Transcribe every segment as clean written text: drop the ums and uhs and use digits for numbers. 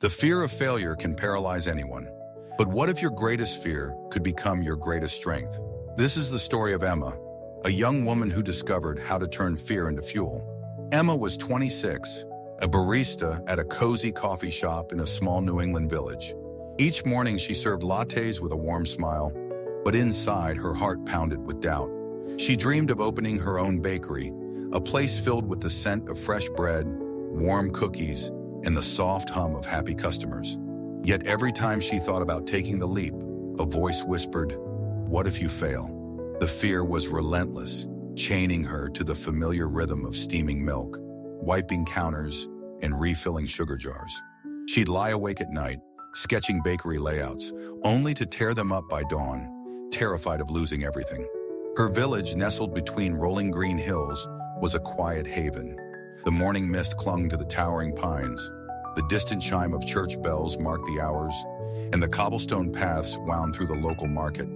The fear of failure can paralyze anyone. But what if your greatest fear could become your greatest strength? This is the story of Emma, a young woman who discovered how to turn fear into fuel. Emma was 26, a barista at a cozy coffee shop in a small New England village. Each morning she served lattes with a warm smile, but inside her heart pounded with doubt. She dreamed of opening her own bakery, a place filled with the scent of fresh bread, warm cookies, and the soft hum of happy customers. Yet every time she thought about taking the leap, a voice whispered, "What if you fail?" The fear was relentless, chaining her to the familiar rhythm of steaming milk, wiping counters, and refilling sugar jars. She'd lie awake at night, sketching bakery layouts, only to tear them up by dawn, terrified of losing everything. Her village, nestled between rolling green hills, was a quiet haven. The morning mist clung to the towering pines, the distant chime of church bells marked the hours, and the cobblestone paths wound through the local market,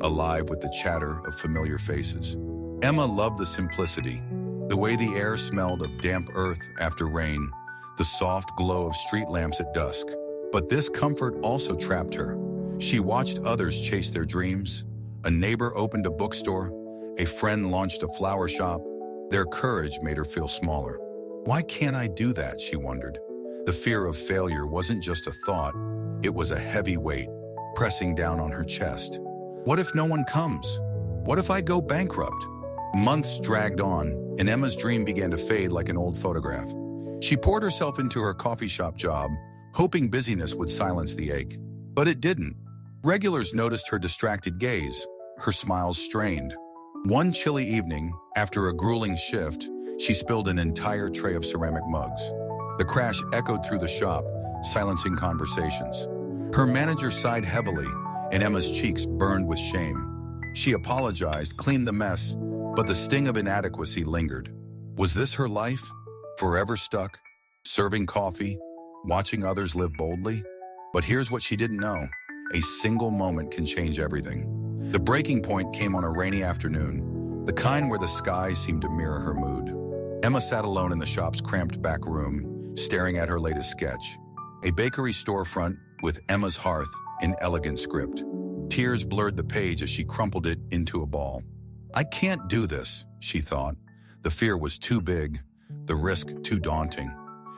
alive with the chatter of familiar faces. Emma loved the simplicity, the way the air smelled of damp earth after rain, the soft glow of street lamps at dusk. But this comfort also trapped her. She watched others chase their dreams. A neighbor opened a bookstore, a friend launched a flower shop. Their courage made her feel smaller. Why can't I do that, she wondered. The fear of failure wasn't just a thought, it was a heavy weight, pressing down on her chest. What if no one comes? What if I go bankrupt? Months dragged on, and Emma's dream began to fade like an old photograph. She poured herself into her coffee shop job, hoping busyness would silence the ache. But it didn't. Regulars noticed her distracted gaze, her smiles strained. One chilly evening, after a grueling shift, she spilled an entire tray of ceramic mugs. The crash echoed through the shop, silencing conversations. Her manager sighed heavily, and Emma's cheeks burned with shame. She apologized, cleaned the mess, but the sting of inadequacy lingered. Was this her life? Forever stuck, serving coffee, watching others live boldly? But here's what she didn't know. A single moment can change everything. The breaking point came on a rainy afternoon, the kind where the sky seemed to mirror her mood. Emma sat alone in the shop's cramped back room, staring at her latest sketch. A bakery storefront with Emma's hearth in elegant script. Tears blurred the page as she crumpled it into a ball. I can't do this, she thought. The fear was too big, the risk too daunting.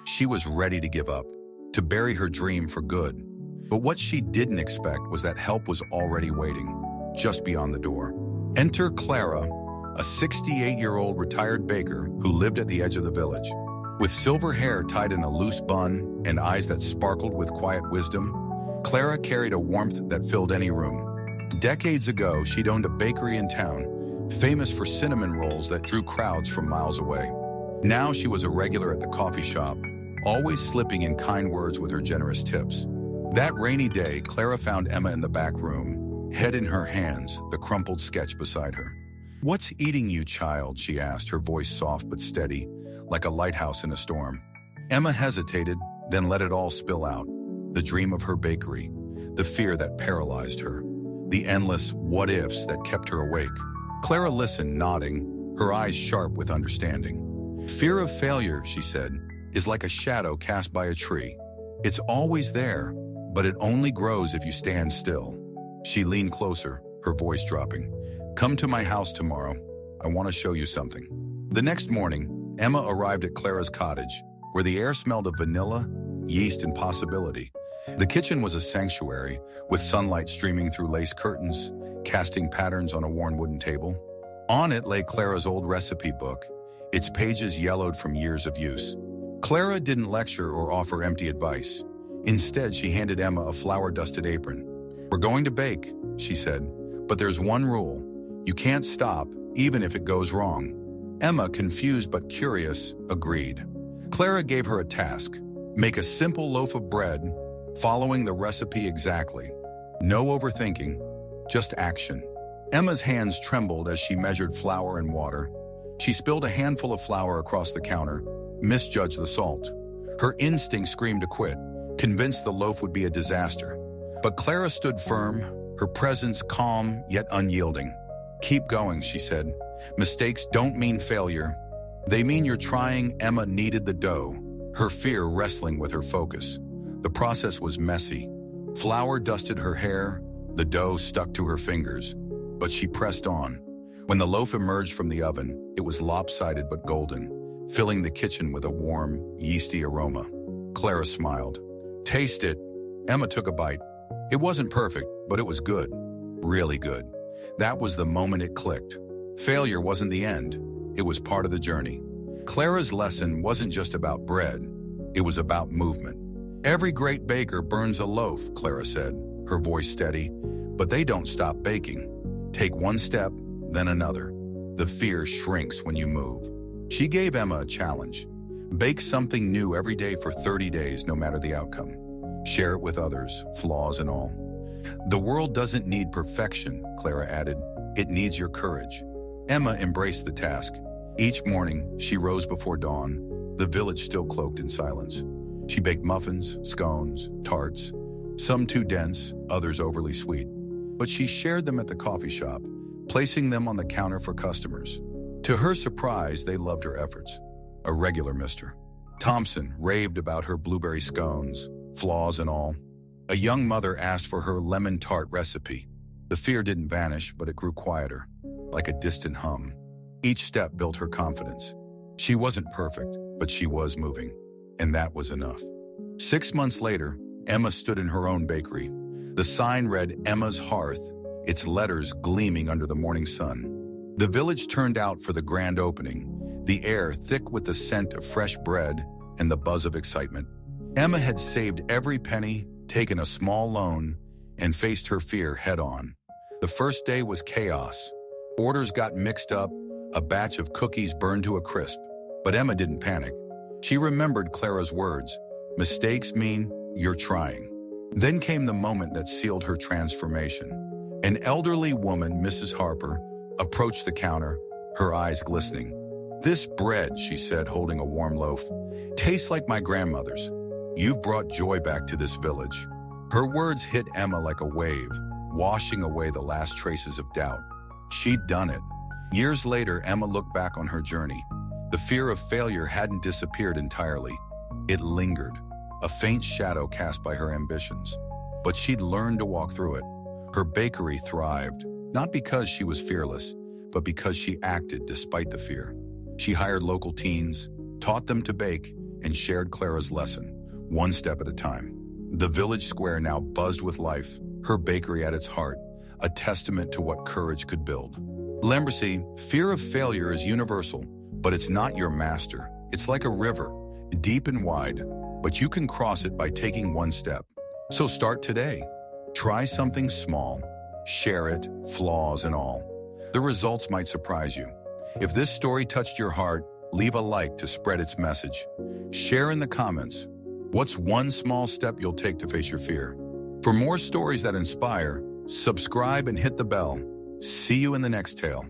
She was ready to give up, to bury her dream for good. But what she didn't expect was that help was already waiting, just beyond the door. Enter Clara, a 68-year-old retired baker who lived at the edge of the village. With silver hair tied in a loose bun and eyes that sparkled with quiet wisdom, Clara carried a warmth that filled any room. Decades ago, she'd owned a bakery in town, famous for cinnamon rolls that drew crowds from miles away. Now she was a regular at the coffee shop, always slipping in kind words with her generous tips. That rainy day, Clara found Emma in the back room, head in her hands, the crumpled sketch beside her. "What's eating you, child?" she asked, her voice soft but steady, like a lighthouse in a storm. Emma hesitated, then let it all spill out. The dream of her bakery, the fear that paralyzed her, the endless what-ifs that kept her awake. Clara listened, nodding, her eyes sharp with understanding. "Fear of failure," she said, "is like a shadow cast by a tree. It's always there, but it only grows if you stand still." She leaned closer, her voice dropping. "Come to my house tomorrow. I want to show you something." The next morning, Emma arrived at Clara's cottage, where the air smelled of vanilla, yeast, and possibility. The kitchen was a sanctuary, with sunlight streaming through lace curtains, casting patterns on a worn wooden table. On it lay Clara's old recipe book, its pages yellowed from years of use. Clara didn't lecture or offer empty advice. Instead, she handed Emma a flour-dusted apron. "We're going to bake," she said, "but there's one rule. You can't stop, even if it goes wrong." Emma, confused but curious, agreed. Clara gave her a task: make a simple loaf of bread, following the recipe exactly. No overthinking, just action. Emma's hands trembled as she measured flour and water. She spilled a handful of flour across the counter, misjudged the salt. Her instinct screamed to quit, convinced the loaf would be a disaster. But Clara stood firm, her presence calm yet unyielding. "Keep going," she said. "Mistakes don't mean failure. They mean you're trying." Emma kneaded the dough, her fear wrestling with her focus. The process was messy. Flour dusted her hair, the dough stuck to her fingers, but she pressed on. When the loaf emerged from the oven, it was lopsided but golden, filling the kitchen with a warm, yeasty aroma. Clara smiled. "Taste it." Emma took a bite. It wasn't perfect, but it was good. Really good. That was the moment it clicked. Failure wasn't the end. It was part of the journey. Clara's lesson wasn't just about bread. It was about movement. "Every great baker burns a loaf," Clara said, her voice steady, "but they don't stop baking. Take one step, then another. The fear shrinks when you move." She gave Emma a challenge. Bake something new every day for 30 days, no matter the outcome. Share it with others, flaws and all. "The world doesn't need perfection," Clara added. "It needs your courage." Emma embraced the task. Each morning, she rose before dawn, the village still cloaked in silence. She baked muffins, scones, tarts, some too dense, others overly sweet. But she shared them at the coffee shop, placing them on the counter for customers. To her surprise, they loved her efforts. A regular Mr. Thompson raved about her blueberry scones, flaws and all. A young mother asked for her lemon tart recipe. The fear didn't vanish, but it grew quieter, like a distant hum. Each step built her confidence. She wasn't perfect, but she was moving, and that was enough. 6 months later, Emma stood in her own bakery. The sign read Emma's Hearth, its letters gleaming under the morning sun. The village turned out for the grand opening, the air thick with the scent of fresh bread and the buzz of excitement. Emma had saved every penny, taken a small loan, and faced her fear head-on. The first day was chaos. Orders got mixed up, a batch of cookies burned to a crisp. But Emma didn't panic. She remembered Clara's words, "Mistakes mean you're trying." Then came the moment that sealed her transformation. An elderly woman, Mrs. Harper, approached the counter, her eyes glistening. "This bread," she said, holding a warm loaf, "tastes like my grandmother's. You've brought joy back to this village." Her words hit Emma like a wave, washing away the last traces of doubt. She'd done it. Years later, Emma looked back on her journey. The fear of failure hadn't disappeared entirely. It lingered, a faint shadow cast by her ambitions. But she'd learned to walk through it. Her bakery thrived, not because she was fearless, but because she acted despite the fear. She hired local teens, taught them to bake, and shared Clara's lesson, one step at a time. The village square now buzzed with life, her bakery at its heart, a testament to what courage could build. Lembercy, fear of failure is universal, but it's not your master. It's like a river, deep and wide, but you can cross it by taking one step. So start today. Try something small. Share it, flaws and all. The results might surprise you. If this story touched your heart, leave a like to spread its message. Share in the comments. What's one small step you'll take to face your fear? For more stories that inspire, subscribe and hit the bell. See you in the next tale.